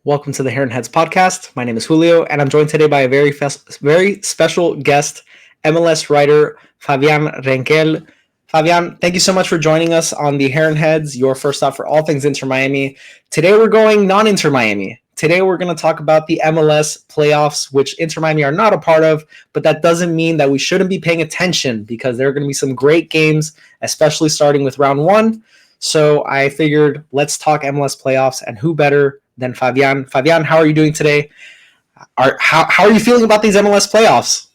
Welcome to the Heron Heads podcast. My name is Julio, and I'm joined today by a very special guest, MLS writer Favian Renkel. Fabian, thank you so much for joining us on the Heron Heads, your first stop for all things Inter Miami. Today we're going non-Inter Miami. Today we're going to talk about the MLS playoffs, which Inter Miami are not a part of, but that doesn't mean that we shouldn't be paying attention because there are going to be some great games, especially starting with round one. So I figured let's talk MLS playoffs, and who better than Fabian. Fabian, how are you doing today? How are you feeling about these MLS playoffs?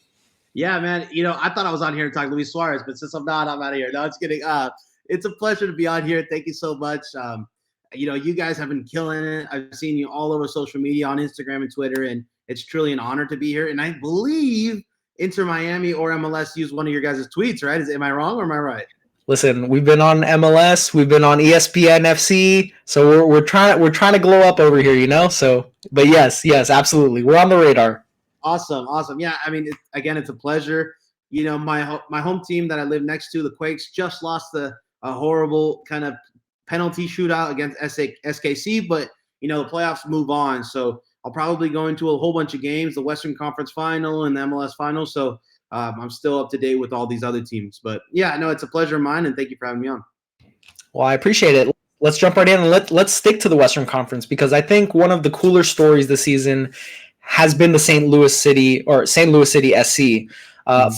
Yeah, man. I thought I was on here to talk Luis Suarez, but since I'm not, I'm out of here. No, it's kidding. It's a pleasure to be on here. Thank you so much. You guys have been killing it. I've seen you all over social media on Instagram and Twitter, and it's truly an honor to be here. And I believe Inter Miami or MLS used one of your guys' tweets, right? Am I wrong or am I right? Listen, we've been on MLS, we've been on ESPN FC, so we're trying to glow up over here, you know. So, but yes, absolutely, we're on the radar. Awesome. Yeah, I mean, it's a pleasure. My home team that I live next to, the Quakes, just lost a horrible kind of penalty shootout against SKC, but the playoffs move on. So I'll probably go into a whole bunch of games, the Western Conference Final and the MLS Final. So I'm still up to date with all these other teams. But yeah, no, it's a pleasure of mine, and thank you for having me on. Well, I appreciate it. Let's jump right in and let's stick to the Western Conference, because I think one of the cooler stories this season has been the St. Louis City SC.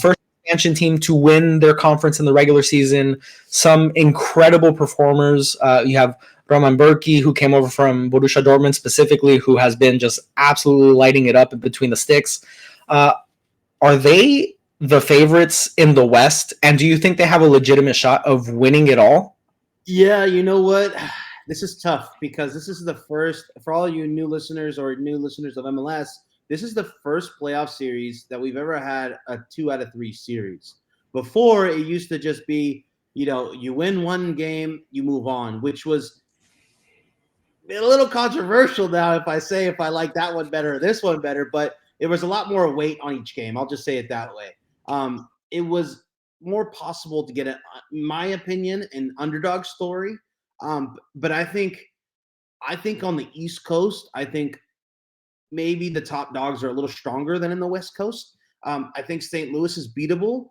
First expansion team to win their conference in the regular season. Some incredible performers. You have Roman Burki, who came over from Borussia Dortmund specifically, who has been just absolutely lighting it up between the sticks. Are they the favorites in the West, and do you think they have a legitimate shot of winning it all? Yeah, you know what? This is tough because this is the first, for all you new listeners or new listeners of MLS, this is the first playoff series that we've ever had a 2 out of 3 series. Before, it used to just be, you win one game, you move on, which was a little controversial now if I like that one better or this one better, but it was a lot more weight on each game. I'll just say it that way. It was more possible to get, in my opinion, an underdog story. But I think on the East Coast, I think maybe the top dogs are a little stronger than in the West Coast. I think St. Louis is beatable,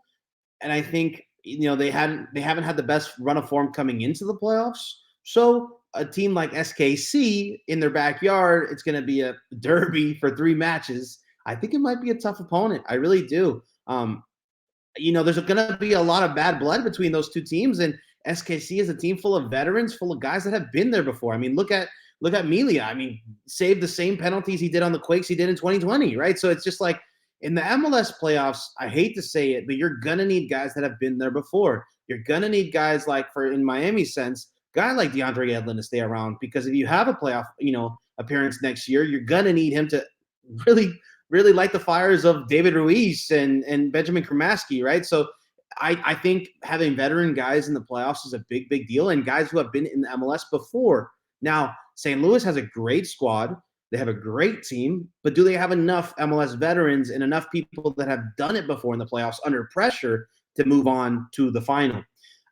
and I think they haven't had the best run of form coming into the playoffs. So a team like SKC in their backyard, it's going to be a derby for 3 matches. I think it might be a tough opponent. I really do. There's going to be a lot of bad blood between those two teams, and SKC is a team full of veterans, full of guys that have been there before. I mean, look at Melia. I mean, saved the same penalties he did on the Quakes he did in 2020, right? So it's just like in the MLS playoffs, I hate to say it, but you're going to need guys that have been there before. You're going to need guys like, in Miami's sense, guy like DeAndre Edlin to stay around, because if you have a playoff, appearance next year, you're going to need him to really light the fires of David Ruiz and Benjamin Kramaski, right? So I think having veteran guys in the playoffs is a big, big deal, and guys who have been in the MLS before. Now, St. Louis has a great squad. They have a great team, but do they have enough MLS veterans and enough people that have done it before in the playoffs under pressure to move on to the final?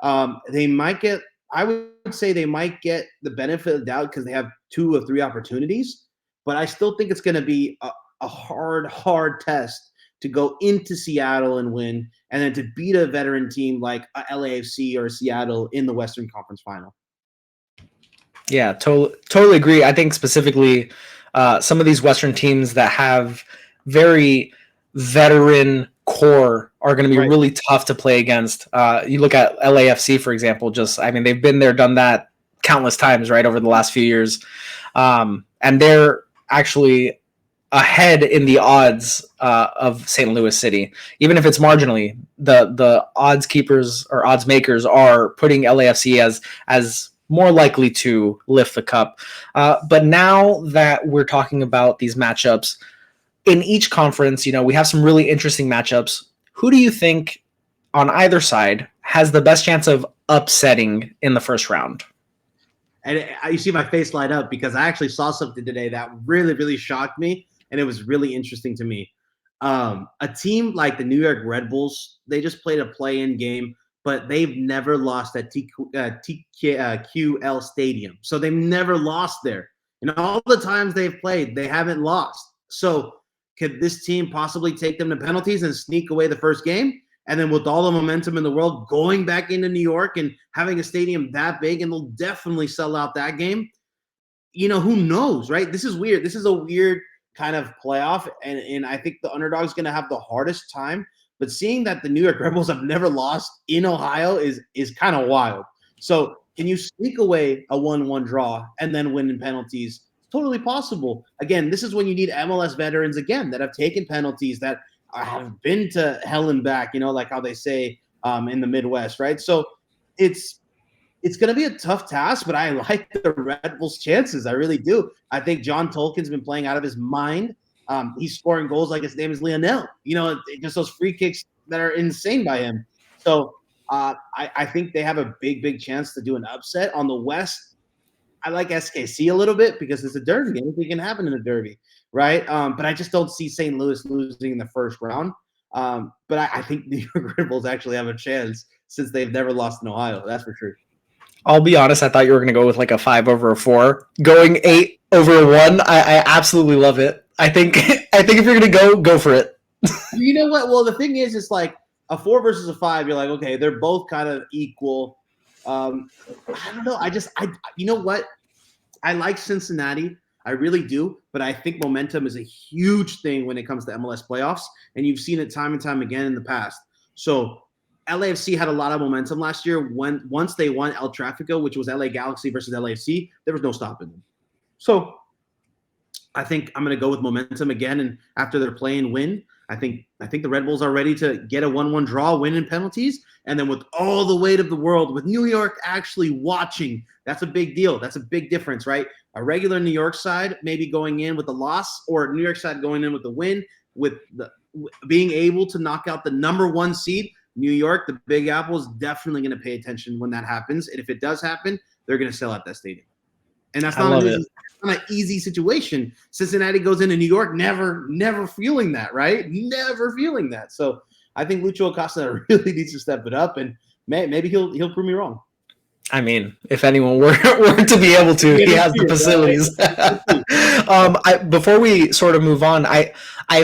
I would say they might get the benefit of the doubt because they have 2 or 3 opportunities, but I still think it's going to be a hard test to go into Seattle and win, and then to beat a veteran team like LAFC or Seattle in the Western Conference Final. Yeah, totally agree. I think specifically some of these Western teams that have very veteran core are going to be really tough to play against. You look at LAFC, for example, they've been there, done that countless times, right, over the last few years. And they're actually ahead in the odds of St. Louis City, even if it's marginally. The odds keepers or odds makers are putting LAFC as more likely to lift the cup. But now that we're talking about these matchups in each conference, we have some really interesting matchups. Who do you think on either side has the best chance of upsetting in the first round? And you see my face light up because I actually saw something today that really, really shocked me, and it was really interesting to me. A team like the New York Red Bulls, they just played a play-in game, but they've never lost at TQL Stadium. So they've never lost there. And all the times they've played, they haven't lost. So could this team possibly take them to penalties and sneak away the first game? And then with all the momentum in the world, going back into New York and having a stadium that big, and they'll definitely sell out that game. Who knows, right? This is weird. This is a weird kind of playoff, and I think the underdog's going to have the hardest time. But seeing that the New York Red Bulls have never lost in Ohio is kind of wild. So can you sneak away a 1-1 draw and then win in penalties? It's totally possible. Again, this is when you need MLS veterans again that have taken penalties, that have been to hell and back, like how they say in the Midwest, right? So it's going to be a tough task, but I like the Red Bulls' chances. I really do. I think John Tolkien's been playing out of his mind. He's scoring goals like his name is Lionel. Just those free kicks that are insane by him. So I think they have a big chance to do an upset. On the West, I like SKC a little bit because it's a derby. Anything can happen in a derby, right? But I just don't see St. Louis losing in the first round. But I think the New York Red Bulls actually have a chance since they've never lost in Ohio. That's for sure. I'll be honest, I thought you were going to go with like a 5 over a 4. Going 8 over a 1, I absolutely love it. I think if you're going to go for it. You know what? Well, the thing is, it's like a 4 versus a 5. You're like, okay, they're both kind of equal. I don't know. You know what? I like Cincinnati. I really do. But I think momentum is a huge thing when it comes to MLS playoffs. And you've seen it time and time again in the past. So LAFC had a lot of momentum last year. Once they won El Tráfico, which was LA Galaxy versus LAFC, there was no stopping them. So I think I'm going to go with momentum again. And after their play and win, I think the Red Bulls are ready to get a 1-1 draw, win in penalties. And then with all the weight of the world, with New York actually watching, that's a big deal. That's a big difference, right? A regular New York side maybe going in with a loss, or New York side going in with a win, with being able to knock out the number 1 seed. New York, the Big Apple, is definitely going to pay attention when that happens. And if it does happen, they're going to sell out that stadium. And that's not an easy situation. Cincinnati goes into New York never feeling that, right? Never feeling that. So I think Lucho Acosta really needs to step it up, and maybe he'll prove me wrong. I mean, if anyone were to be able to, he has the facilities. Before we sort of move on, I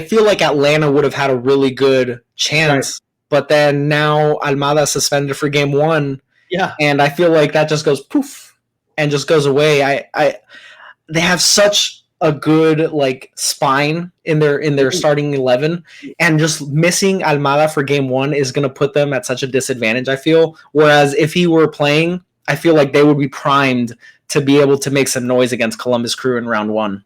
feel like Atlanta would have had a really good chance. Right. But then now Almada suspended for game 1. Yeah. And I feel like that just goes poof and just goes away. They have such a good spine in their starting 11, and just missing Almada for game 1 is going to put them at such a disadvantage, I feel. Whereas if he were playing, I feel like they would be primed to be able to make some noise against Columbus Crew in round 1.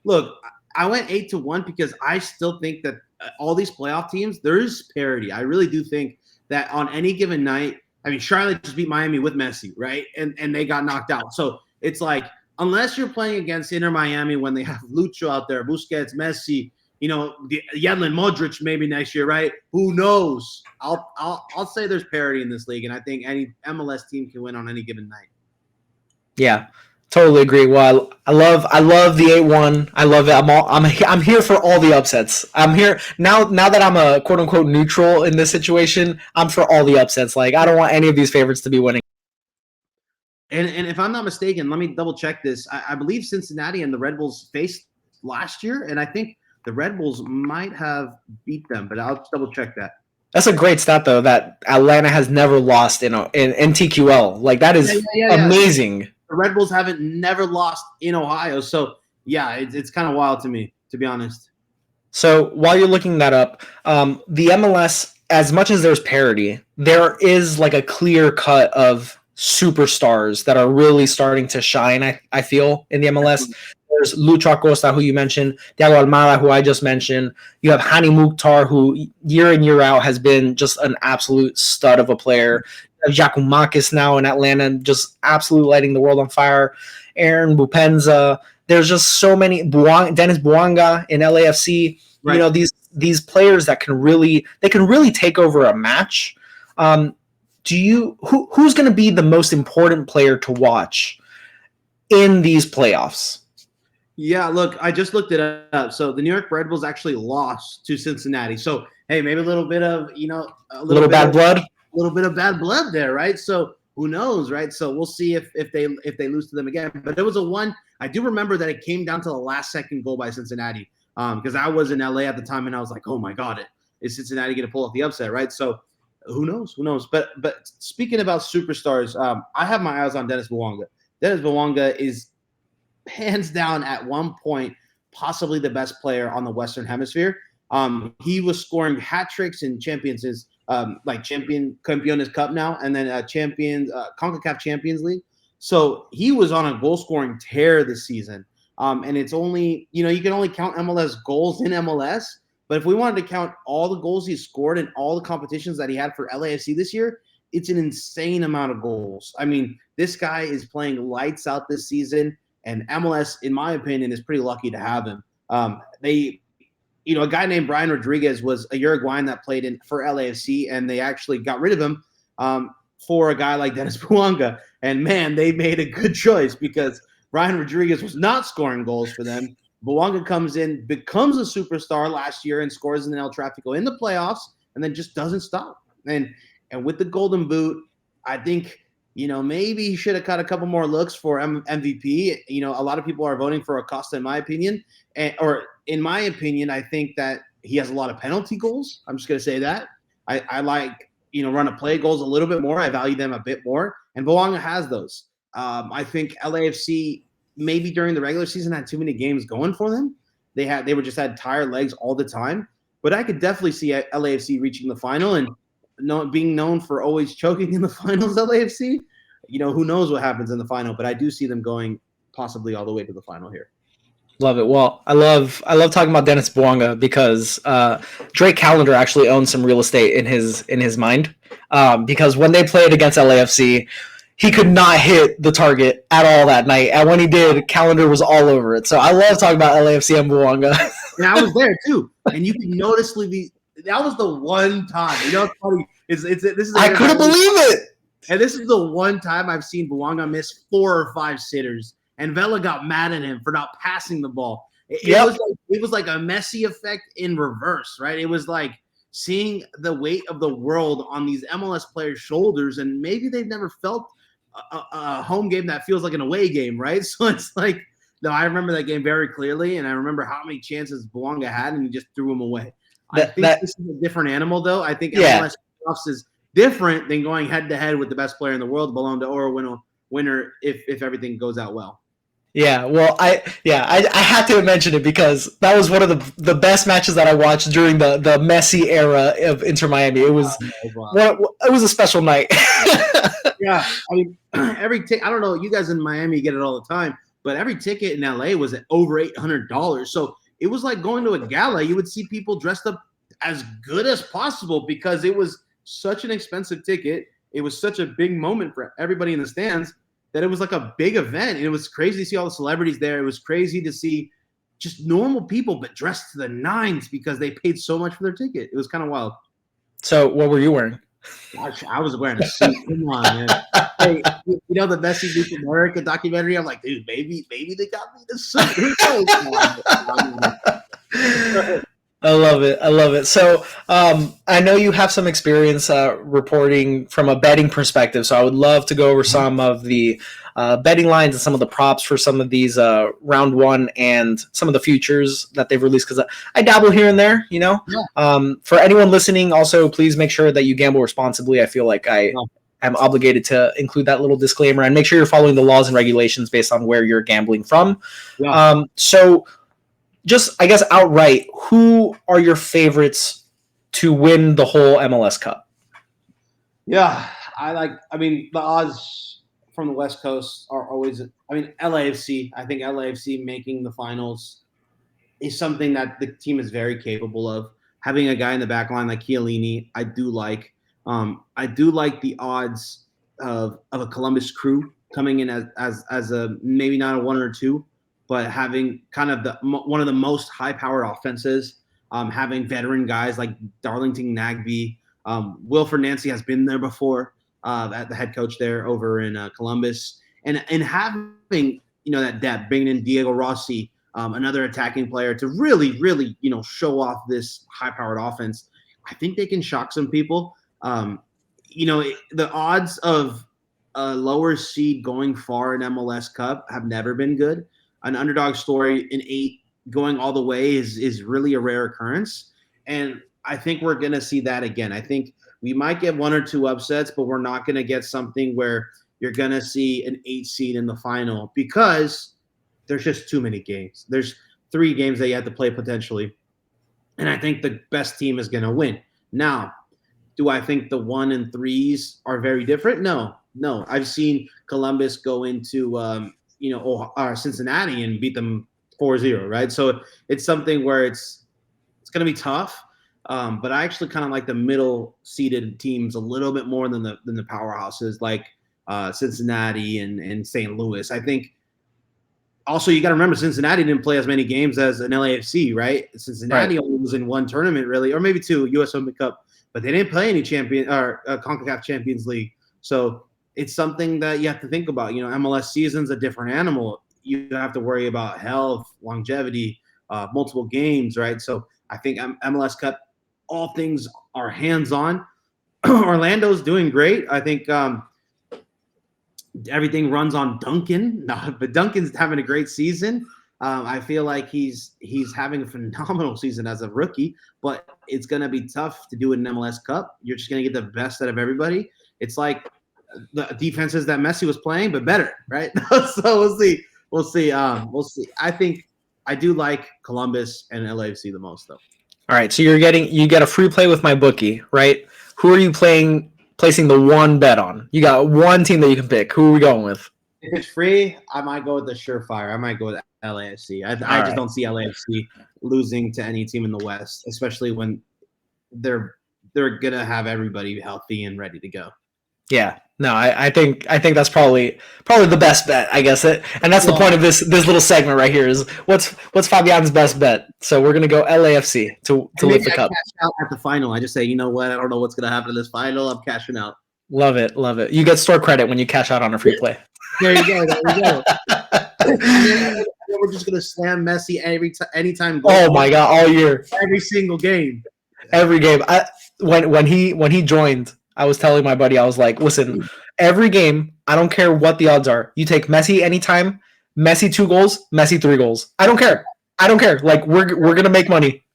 Look, I went 8-1 because I still think that all these playoff teams, there is parity. I really do think that on any given night, I mean, Charlotte just beat Miami with Messi, right? And they got knocked out. So it's like, unless you're playing against Inter Miami when they have Lucho out there, Busquets, Messi, Yedlin, Modric maybe next year, right? Who knows? I'll say there's parity in this league, and I think any MLS team can win on any given night. Yeah. Totally agree. Well, I love the 8-1. I love it. I'm here for all the upsets. I'm here now that I'm a quote unquote neutral in this situation. I'm for all the upsets. I don't want any of these favorites to be winning. And if I'm not mistaken, let me double check this. I believe Cincinnati and the Red Bulls faced last year, and I think the Red Bulls might have beat them, but I'll just double check that. That's a great stat, though, that Atlanta has never lost in TQL. That is amazing. The Red Bulls never lost in Ohio. So, yeah, it's kind of wild to me, to be honest. So while you're looking that up, the MLS, as much as there's parity, there is a clear cut of superstars that are really starting to shine, I feel, in the MLS. There's Lucho Acosta, who you mentioned, Thiago Almada, who I just mentioned. You have Hani Mukhtar, who year in, year out has been just an absolute stud of a player. Giacomakis now in Atlanta, just absolutely lighting the world on fire. Aaron Bupenza. There's just so many. Dennis Bouanga in LAFC. Right. These players that can really take over a match. Who's going to be the most important player to watch in these playoffs? Yeah, look, I just looked it up. So the New York Red Bulls actually lost to Cincinnati. So hey, maybe a little bit of a little bad blood. A little bit of bad blood there, right? So who knows, right? So we'll see if they lose to them again. But it was a I do remember that it came down to the last second goal by Cincinnati because I was in LA at the time and I was like, oh my God, is Cincinnati going to pull off the upset, right? So who knows? Who knows? But speaking about superstars, I have my eyes on Dennis Bouanga. Dennis Bouanga is hands down at one point possibly the best player on the Western Hemisphere. He was scoring hat tricks in Campeones Cup now, and then CONCACAF Champions League. So he was on a goal scoring tear this season. And it's only, you can only count MLS goals in MLS. But if we wanted to count all the goals he scored in all the competitions that he had for LAFC this year, it's an insane amount of goals. I mean, this guy is playing lights out this season, and MLS, in my opinion, is pretty lucky to have him. A guy named Brian Rodriguez was a Uruguayan that played for LAFC, and they actually got rid of him for a guy like Dennis Bouanga. And, man, they made a good choice because Brian Rodriguez was not scoring goals for them. Bouanga comes in, becomes a superstar last year, and scores in El Tráfico in the playoffs, and then just doesn't stop. And with the Golden Boot, I think, maybe he should have got a couple more looks for MVP. A lot of people are voting for Acosta, in my opinion. In my opinion, I think that he has a lot of penalty goals. I'm just going to say that. I like, run of play goals a little bit more. I value them a bit more. And Bouanga has those. I think LAFC maybe during the regular season had too many games going for them. They were just had tired legs all the time. But I could definitely see LAFC reaching the final and being known for always choking in the finals. LAFC, who knows what happens in the final? But I do see them going possibly all the way to the final here. Love it. Well, I love talking about Dennis Bouanga because Drake Callender actually owns some real estate in his mind because when they played against LAFC, he could not hit the target at all that night. And when he did, Callender was all over it. So I love talking about LAFC and Bouanga. And I was there too. And you can noticeably that was the one time. It's funny. This is I couldn't believe it. And this is the one time I've seen Bouanga miss 4 or 5 sitters. And Vela got mad at him for not passing the ball. It was like a Messi effect in reverse, right? It was like seeing the weight of the world on these MLS players' shoulders, and maybe they've never felt a home game that feels like an away game, right? So it's like, no, I remember that game very clearly, and I remember how many chances Bouanga had, and he just threw them away. I think this is a different animal, though. I think MLS playoffs is different than going head-to-head with the best player in the world, Ballon d'Or winner, if everything goes out well. Yeah, well, I had to mention it because that was one of the best matches that I watched during the Messi era of Inter Miami. It was it was a special night. Yeah, I mean, I don't know, you guys in Miami get it all the time, but every ticket in LA was at over $800. So it was like going to a gala. You would see people dressed up as good as possible because it was such an expensive ticket. It was such a big moment for everybody in the stands that it was like a big event. And it was crazy to see all the celebrities there. It was crazy to see just normal people, but dressed to the nines because they paid so much for their ticket. It was kind of wild. So what were you wearing? Gosh, I was wearing a suit. Come on, man. Hey, the Messi Beach America documentary? I'm like, dude, maybe they got me the suit. Who knows? I love it. So I know you have some experience reporting from a betting perspective, so I would love to go over some of the betting lines and some of the props for some of these round one and some of the futures that they've released, because I dabble here and there, Yeah. For anyone listening, also, please make sure that you gamble responsibly. I feel like I am obligated to include that little disclaimer, and make sure you're following the laws and regulations based on where you're gambling from. Yeah. So just, I guess, outright, who are your favorites to win the whole MLS Cup? Yeah, the odds from the West Coast are always, LAFC. I think LAFC making the finals is something that the team is very capable of. Having a guy in the back line like Chiellini, I do like. I do like the odds of a Columbus Crew coming in as a maybe not a 1 or 2, but having kind of one of the most high-powered offenses, having veteran guys like Darlington Nagbe. Wilfred Nancy has been there before, at the head coach there over in Columbus. And having, that depth, bringing in Diego Rossi, another attacking player to really, really, show off this high-powered offense. I think they can shock some people. The odds of a lower seed going far in MLS Cup have never been good. an underdog story in 8 going all the way is really a rare occurrence. And I think we're going to see that again. I think we might get 1 or 2 upsets, but we're not going to get something where you're going to see an 8 seed in the final because there's just too many games. There's 3 games that you have to play potentially. And I think the best team is going to win. Now, do I think the 1 and 3s are very different? No. I've seen Columbus go into Cincinnati and beat them 4-0, right? So it's something where it's going to be tough. But I actually kind of like the middle-seeded teams a little bit more than the powerhouses like Cincinnati and St. Louis. I think also you got to remember Cincinnati didn't play as many games as an LAFC, right? Cincinnati only was in 1 tournament really, or maybe 2, US Open Cup, but they didn't play any CONCACAF Champions League. So it's something that you have to think about. MLS season's a different animal. You have to worry about health, longevity, multiple games, right? So I think MLS Cup, all things are hands-on. Orlando's doing great. I think everything runs on Duncan, but Duncan's having a great season. I feel like he's having a phenomenal season as a rookie, but it's going to be tough to do it in MLS Cup. You're just going to get the best out of everybody. It's like the defenses that Messi was playing, but better, right? So we'll see. I do like Columbus and LAFC the most, though. All right, so you get a free play with my bookie, right? Who are you placing the one bet on? You got one team that you can pick. Who are we going with? If it's free, I might go with the surefire. I might go with LAFC. I just don't see LAFC losing to any team in the West, especially when they're gonna have everybody healthy and ready to go. Yeah, no, I think that's probably the best bet, I guess. And that's the point of this little segment right here is what's Fabian's best bet. So we're gonna go LAFC to lift the cup. Cash out at the final. I just say, you know what? I don't know what's gonna happen in this final. I'm cashing out. Love it. You get store credit when you cash out on a free play. There you go. And then we're just gonna slam Messi anytime. Oh my god! All year, every single game. Every game. When he joined, I was telling my buddy, I was like, listen, every game, I don't care what the odds are. You take Messi anytime, Messi 2 goals, Messi 3 goals. I don't care. Like we're gonna make money,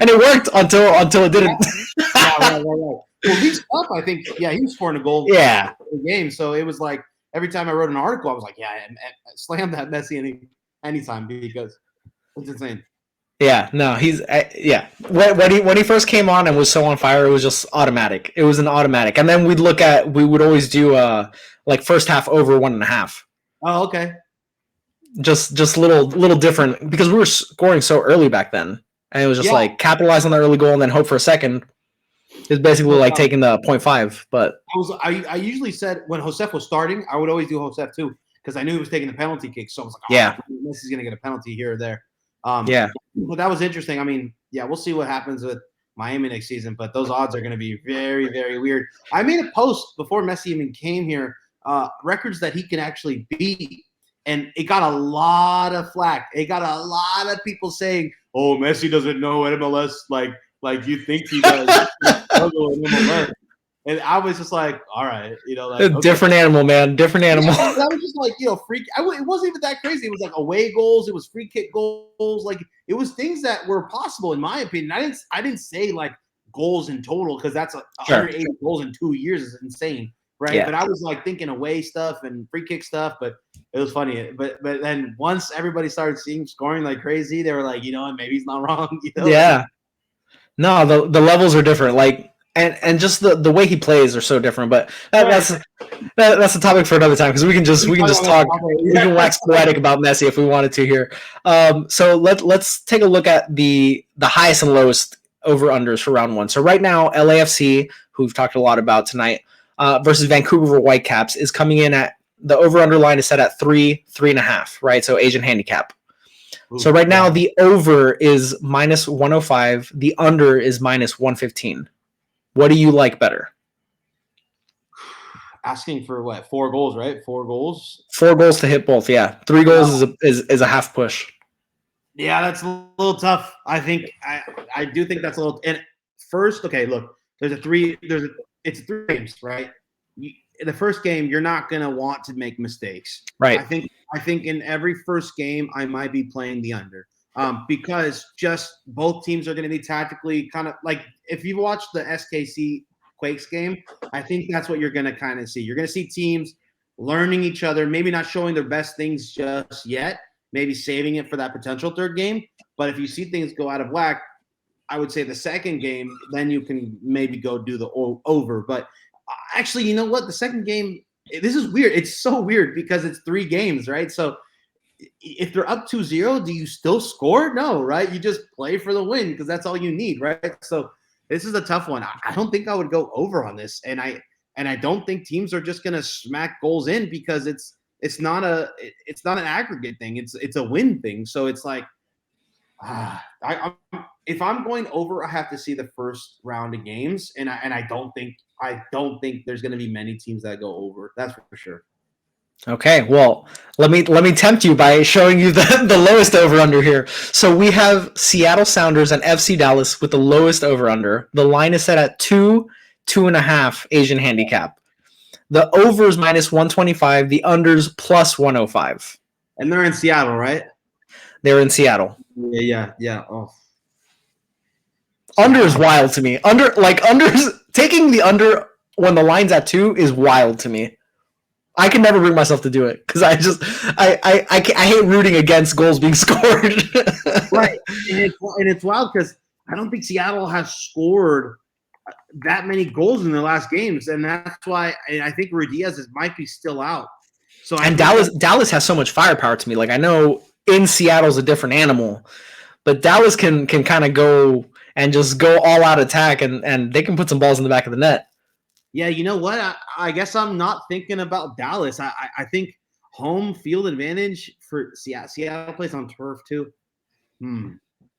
and it worked until it didn't. Right. Well, he's up. I think. Yeah, he was scoring a goal. Yeah. The game. So it was like every time I wrote an article, I was like, yeah, slam that Messi anytime because it's insane. Yeah, no, he's when he first came on and was so on fire, it was just automatic. It was an automatic, and then we would always do like first half over 1.5. Oh, okay. Just little different because we were scoring so early back then, and it was just like capitalize on the early goal and then hope for a second. It's basically like taking the 0.5. But I usually said when Josef was starting, I would always do Josef too because I knew he was taking the penalty kick. So I was like, Messi's gonna get a penalty here or there. But that was interesting. I mean, we'll see what happens with Miami next season, but those odds are going to be very, very weird. I made a post before Messi even came here, records that he can actually beat, and it got a lot of flack. It got a lot of people saying, "Oh, Messi doesn't know MLS like you think he does." And I was just like, all right, different animal, man. Different animal. That was just like, freak. It wasn't even that crazy. It was like away goals. It was free kick goals. Like it was things that were possible in my opinion. I didn't say like goals in total because that's 180 goals in 2 years is insane, right? Yeah. But I was like thinking away stuff and free kick stuff. But it was funny. But then once everybody started seeing scoring like crazy, they were like, maybe he's not wrong. Yeah. No, the levels are different. Like. And just the way he plays are so different, but that's a topic for another time because we can just talk. We can wax poetic about Messi if we wanted to here. So let's take a look at the highest and lowest over unders for round 1. So right now, LAFC, who we've talked a lot about tonight, versus Vancouver Whitecaps is coming in at the over under line is set at 3.5, right? So Asian handicap. So right now the over is -105, the under is -115. What do you like better? Asking for what? 4 goals, right? 4 goals. 4 goals to hit both. Yeah, 3 goals is a half push. Yeah, that's a little tough. I think I do think that's a little. And first, okay, look, it's 3 games, right? in the first game, you're not going to want to make mistakes. Right. I think in every first game, I might be playing the under because just both teams are going to be tactically kind of like if you watch the SKC Quakes game, I think that's what you're going to kind of see. You're going to see teams learning each other, maybe not showing their best things just yet, maybe saving it for that potential third game. But if you see things go out of whack, I would say the second game, then you can maybe go do the over. But actually, you know what? The second game, this is weird. It's so weird because it's 3 games, right? So if they're up 2-0, do you still score? No, right? You just play for the win because that's all you need, right? So this is a tough one. I don't think I would go over on this, and I don't think teams are just going to smack goals in because it's not an aggregate thing. It's a win thing. So it's like if I'm going over, I have to see the first round of games, and I don't think there's going to be many teams that go over. That's for sure. Okay, well, let me tempt you by showing you the lowest over-under here. So we have Seattle Sounders and FC Dallas with the lowest over-under. The line is set at 2.5 Asian handicap. The overs minus 125, the unders plus 105. And they're in Seattle, right? They're in Seattle. Yeah. Oh. Under is wild to me. Unders taking the under when the line's at 2 is wild to me. I can never bring myself to do it because I hate rooting against goals being scored. Right, and it's wild because I don't think Seattle has scored that many goals in the last games, and that's why I think Ruidiaz might be still out. So Dallas has so much firepower to me. Like I know in Seattle's a different animal, but Dallas can kind of go and just go all out attack, and they can put some balls in the back of the net. Yeah, you know what? I guess I'm not thinking about Dallas. I think home field advantage for Seattle plays on turf too. I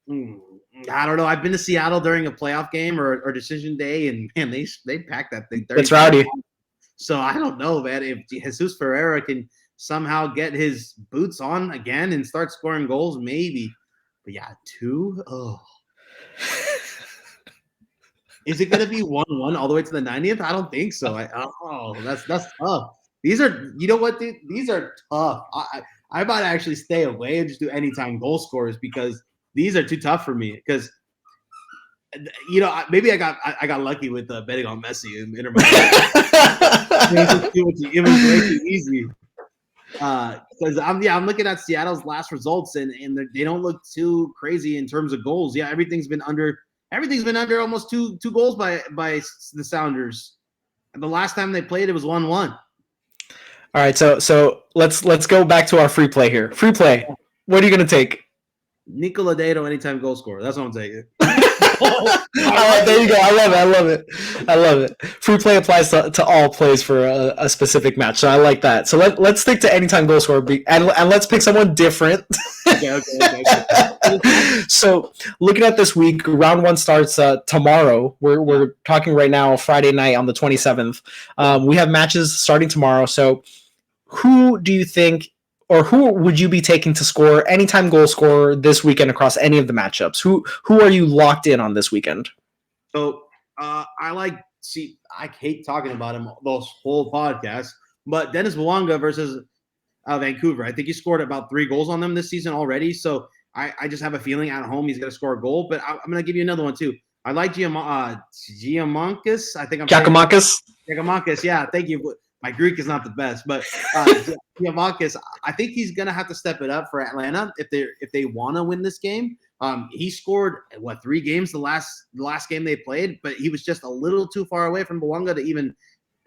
don't know. I've been to Seattle during a playoff game or decision day, and man, they pack that thing. It's rowdy. So I don't know, man. If Jesus Ferreira can somehow get his boots on again and start scoring goals, maybe. But yeah, 2. Oh. Is it going to be 1-1 all the way to the 90th? I don't think so. That's tough. These are, you know what, dude? These are tough. I might actually stay away and just do anytime goal scorers because these are too tough for me. Because, you know, maybe I got lucky with betting on Messi and Inter Miami. It was way too easy. Because I'm looking at Seattle's last results and they don't look too crazy in terms of goals. Yeah, everything's been under almost two goals by the Sounders. And the last time they played, it was 1-1. All right, so let's go back to our free play here. Free play. What are you gonna take? Nico Lodeiro anytime goal scorer. That's what I'm taking. There you go. I love it. Free play applies to all plays for a specific match. So I like that. So let's stick to anytime goal scorer and let's pick someone different. Okay. So looking at this week, round 1 starts tomorrow. We're talking right now Friday night on the 27th. We have matches starting tomorrow. So who do you think, or who would you be taking to score anytime goal scorer this weekend across any of the matchups? Who are you locked in on this weekend? So I hate talking about him those whole podcasts, but Dennis Bouanga versus Vancouver. I think he scored about 3 goals on them this season already. So I just have a feeling at home he's going to score a goal. But I'm going to give you another one too. I like Giamakis. I think I'm Giamakis. Yeah, thank you. My Greek is not the best, but Giamakis, I think he's going to have to step it up for Atlanta if they want to win this game. He scored 3 games the last game they played, but he was just a little too far away from Bouanga to even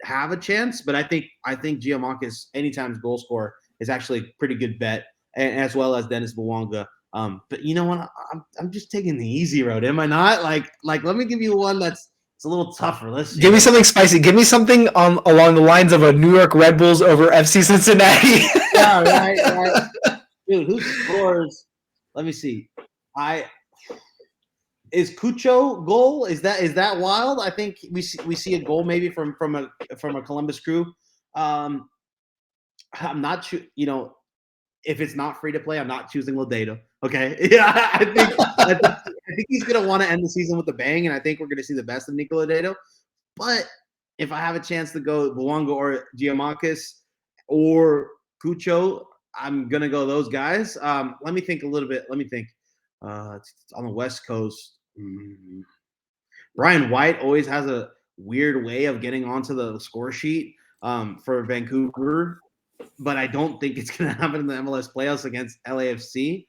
have a chance. But I think Giamakis anytime goal scorer is actually a pretty good bet, and as well as Dennis Bouanga. But you know what? I'm just taking the easy road, am I not? Like let me give you one that's a little tougher. Let's give me something spicy. Give me something along the lines of a New York Red Bulls over FC Cincinnati. Yeah, right. Dude, who scores? Let me see. Is Cucho goal? Is that wild? I think we see a goal maybe from a Columbus Crew. I'm not sure. You know, if it's not free to play, I'm not choosing Lodeiro. Okay, yeah, I think he's gonna want to end the season with a bang, and I think we're gonna see the best of Nico Lodeiro. But if I have a chance to go Bouanga or Giamakis or Cucho, I'm gonna go those guys. Let me think a little bit. Let me think. On the West Coast, Brian White always has a weird way of getting onto the score sheet for Vancouver, but I don't think it's gonna happen in the MLS playoffs against LAFC.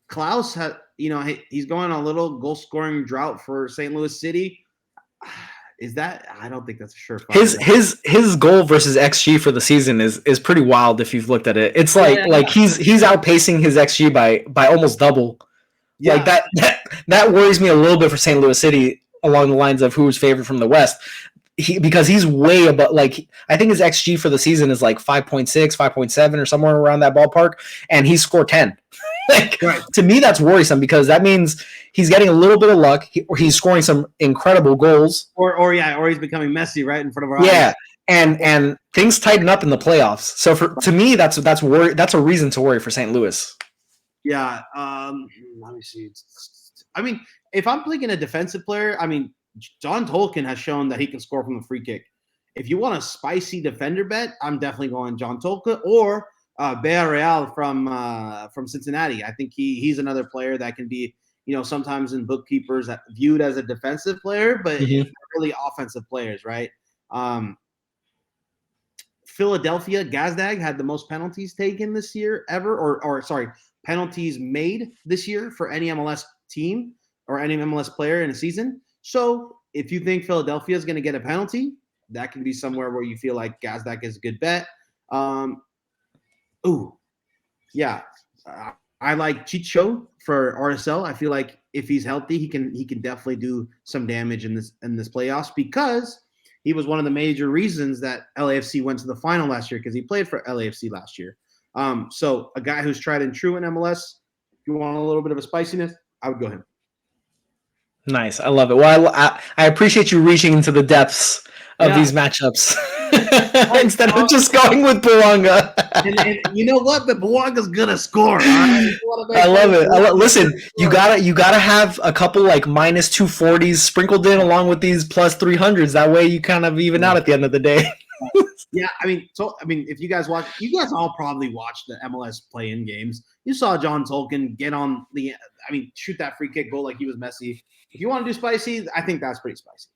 Klaus had, he's going on a little goal scoring drought for St. Louis City. Is that? I don't think that's a surefire. His goal versus XG for the season is pretty wild if you've looked at it. It's like he's outpacing his XG by almost double. Yeah. Like that worries me a little bit for St. Louis City along the lines of who's favored from the West. Because he's way above, like, I think his XG for the season is like 5.6, 5.7 or somewhere around that ballpark, and he scored 10. Right. To me, that's worrisome because that means he's getting a little bit of luck, or he's scoring some incredible goals, or he's becoming Messi right in front of our eyes. Yeah, and things tighten up in the playoffs. So to me, that's a reason to worry for St. Louis. Yeah. Let me see. I mean, if I'm picking a defensive player, I mean, John Tolkien has shown that he can score from the free kick. If you want a spicy defender bet, I'm definitely going John Tolkien or Villarreal from Cincinnati. I think he's another player that can be, sometimes in bookkeepers viewed as a defensive player, but really offensive players, right? Philadelphia, Gazdag had the most penalties taken this year ever, or penalties made this year for any MLS team or any MLS player in a season. So if you think Philadelphia is going to get a penalty, that can be somewhere where you feel like Gazdag is a good bet. I like Chicho for RSL. I feel like if he's healthy, he can definitely do some damage in this playoffs because he was one of the major reasons that LAFC went to the final last year because he played for LAFC last year. So a guy who's tried and true in MLS, if you want a little bit of a spiciness, I would go him. Nice. I love it. Well, I appreciate you reaching into the depths of these matchups instead of just going with Bouanga. and you know what? But Bouanga's gonna score. Right? I love it. Listen, you gotta have a couple like minus 240s sprinkled in along with these plus 300s. That way you kind of even out at the end of the day. Yeah, I mean, if you guys all probably watched the MLS play-in games. You saw John Tolkien get on shoot that free kick goal like he was Messi. If you want to do spicy, I think that's pretty spicy.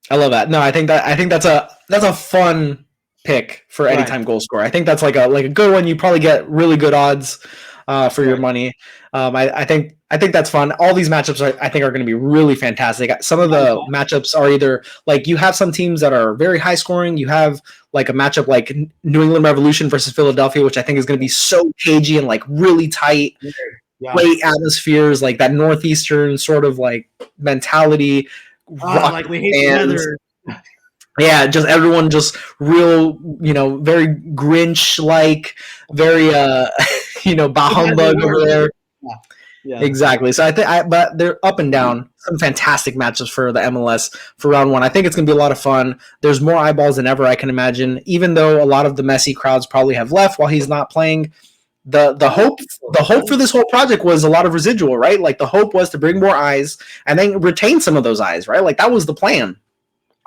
I love that. No, I think that's a fun pick for anytime goal scorer. I think that's like a good one. You probably get really good odds for your money. I think that's fun. All these matchups I think are going to be really fantastic. Some of the matchups are either like you have some teams that are very high scoring. You have like a matchup like New England Revolution versus Philadelphia, which I think is going to be so cagey and like really tight. Late atmospheres, like that northeastern sort of like mentality. Like we hate the weather. Yeah, just everyone just real, very Grinch-like, very, bah humbug over there. Yeah. Exactly. So but they're up and down. Some fantastic matches for the MLS for round one. I think it's going to be a lot of fun. There's more eyeballs than ever, I can imagine, even though a lot of the Messi crowds probably have left while he's not playing. The hope for this whole project was a lot of residual, right? Like the hope was to bring more eyes and then retain some of those eyes, right? Like that was the plan.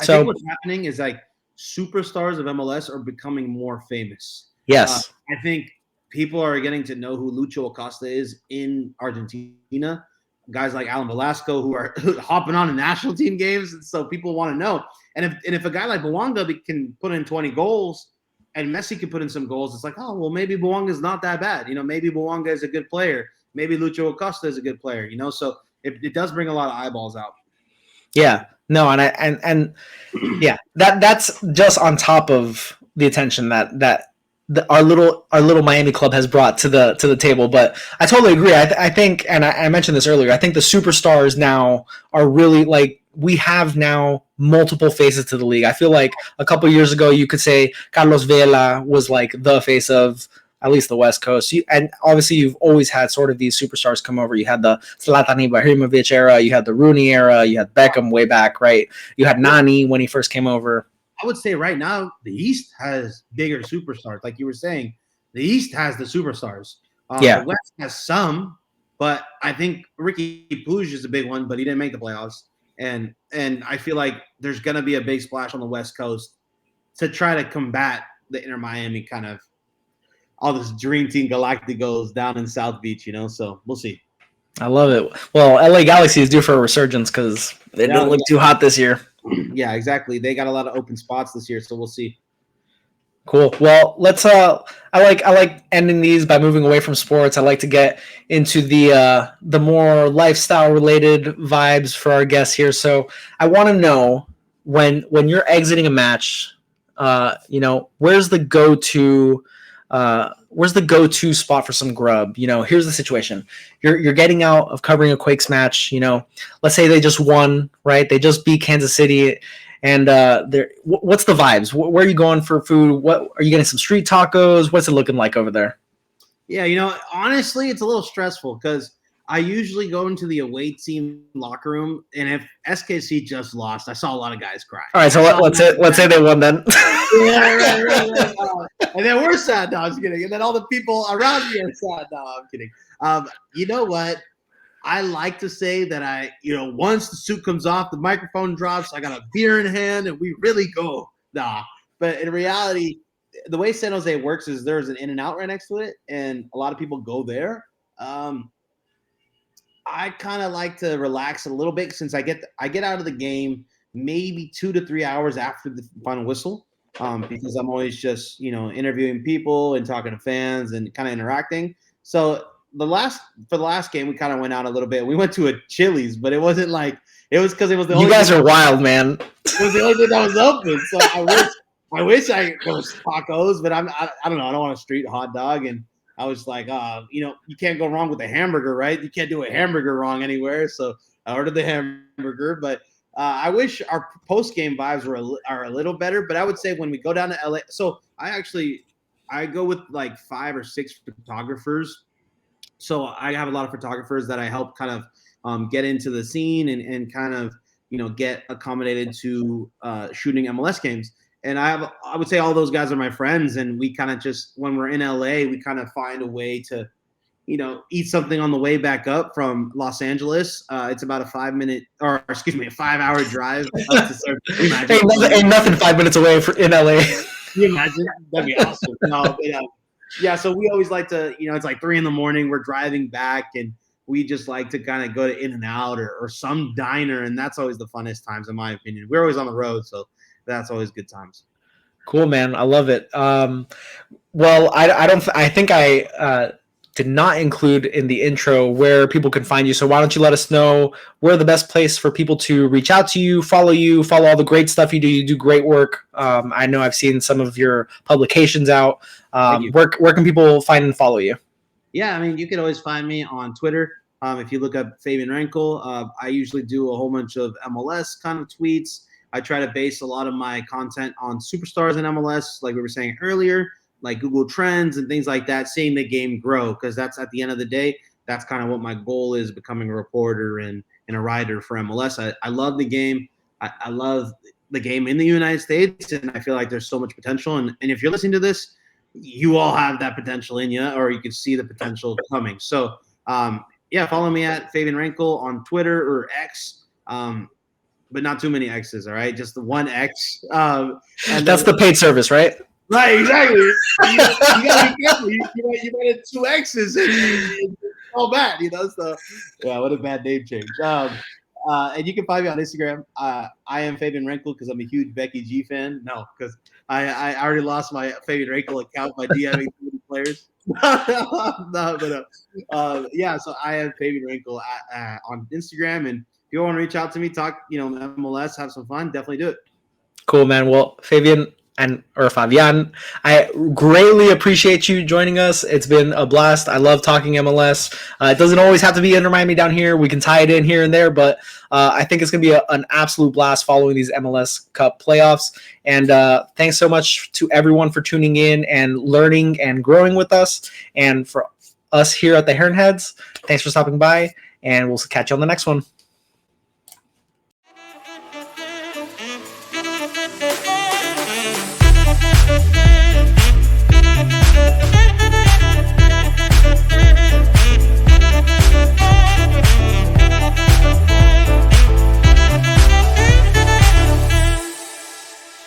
I think what's happening is like superstars of MLS are becoming more famous. Yes. I think people are getting to know who Lucho Acosta is in Argentina. Guys like Alan Velasco who are hopping on to national team games, and so people want to know. And if a guy like Bouanga can put in 20 goals and Messi can put in some goals, it's like, oh, well, maybe Bouanga is not that bad. Maybe Bouanga is a good player. Maybe Lucho Acosta is a good player. So it does bring a lot of eyeballs out. Yeah. No, and yeah, that's just on top of the attention that our little Miami club has brought to the table. But I totally agree. I think, and I mentioned this earlier, I think the superstars now are really like, we have now multiple faces to the league. I feel like a couple of years ago, you could say Carlos Vela was like the face of at least the West Coast. And obviously, you've always had sort of these superstars come over. You had the Zlatan Ibrahimovic era. You had the Rooney era. You had Beckham way back, right? You had Nani when he first came over. I would say right now, the East has bigger superstars. Like you were saying, the East has the superstars. The West has some, but I think Ricky Puig is a big one, but he didn't make the playoffs. and I feel like there's going to be a big splash on the West Coast to try to combat the Inter Miami kind of all this Dream Team Galacticos down in South Beach, so we'll see. I love it. Well, LA Galaxy is due for a resurgence because they didn't look too hot this year. Yeah, exactly. They got a lot of open spots this year, so we'll see. Cool. Well, let's. I like ending these by moving away from sports. I like to get into the more lifestyle related vibes for our guests here. So I want to know when you're exiting a match, where's the go-to spot for some grub? Here's the situation. You're getting out of covering a Quakes match. Let's say they just won, right? They just beat Kansas City. And what's the vibes? Where are you going for food? What are you getting? Some street tacos? What's it looking like over there? Yeah, honestly, it's a little stressful because I usually go into the away team locker room, and if SKC just lost, I saw a lot of guys cry. All right, so let's say they won then. Yeah, right. And then we're sad. No, I'm just kidding. And then all the people around me are sad. No, I'm kidding. You know what? I like to say that once the suit comes off, the microphone drops, I got a beer in hand, and we really go. Nah. But in reality, the way San Jose works is there's an In-N-Out right next to it, and a lot of people go there. I kind of like to relax a little bit since I get out of the game maybe 2 to 3 hours after the final whistle, because I'm always just interviewing people and talking to fans and kind of interacting. So for the last game, we kind of went out a little bit. We went to a Chili's, but it wasn't like it was because it was the only. You guys are wild, man. It was the only thing that was open. So I wish there was tacos, but I don't know. I don't want a street hot dog, and I was like, you can't go wrong with a hamburger, right? You can't do a hamburger wrong anywhere. So I ordered the hamburger, but I wish our post game vibes are a little better. But I would say when we go down to LA, so I go with like 5 or 6 photographers. So I have a lot of photographers that I help kind of get into the scene and kind of, get accommodated to shooting MLS games. And I would say all those guys are my friends. And we kind of just, when we're in LA, we kind of find a way to, eat something on the way back up from Los Angeles. It's about a 5-hour drive up to Surf. Ain't nothing 5 minutes away in LA. Can you imagine? That'd be awesome. No, but, yeah, so we always like to, it's like 3 a.m. We're driving back, and we just like to kind of go to In-N-Out or some diner, and that's always the funnest times, in my opinion. We're always on the road, so that's always good times. Cool, man. I love it. Well, I think I did not include in the intro where people can find you. So why don't you let us know where the best place for people to reach out to you, follow all the great stuff you do. You do great work. I know I've seen some of your publications out. Where can people find and follow you? Yeah, I mean, you can always find me on Twitter. If you look up Favian Renkel, I usually do a whole bunch of MLS kind of tweets. I try to base a lot of my content on superstars in MLS, like we were saying earlier, like Google Trends and things like that, seeing the game grow, because that's at the end of the day, that's kind of what my goal is, becoming a reporter and a writer for MLS. I love the game. I love the game in the United States, and I feel like there's so much potential. And if you're listening to this, you all have that potential in you, or you can see the potential coming. So, follow me at Favian Renkel on Twitter or X, but not too many X's, all right? Just the one X. And that's the paid service, right? Right, exactly. You gotta be careful. You might have 2 X's and it's all bad, So, yeah, what a bad name change. And you can find me on Instagram. I am Favian Renkel because I'm a huge Becky G fan. No, because I already lost my Favian Renkel account by DMing too many players. So I am Favian Renkel on Instagram, and if you want to reach out to me, talk, MLS, have some fun, definitely do it. Cool, man. Well, Favian or Favian, I greatly appreciate you joining us. It's been a blast. I love talking MLS. It doesn't always have to be Inter Miami down here. We can tie it in here and there, but I think it's going to be an absolute blast following these MLS Cup playoffs. And thanks so much to everyone for tuning in and learning and growing with us. And for us here at the Heron Heads, thanks for stopping by, and we'll catch you on the next one.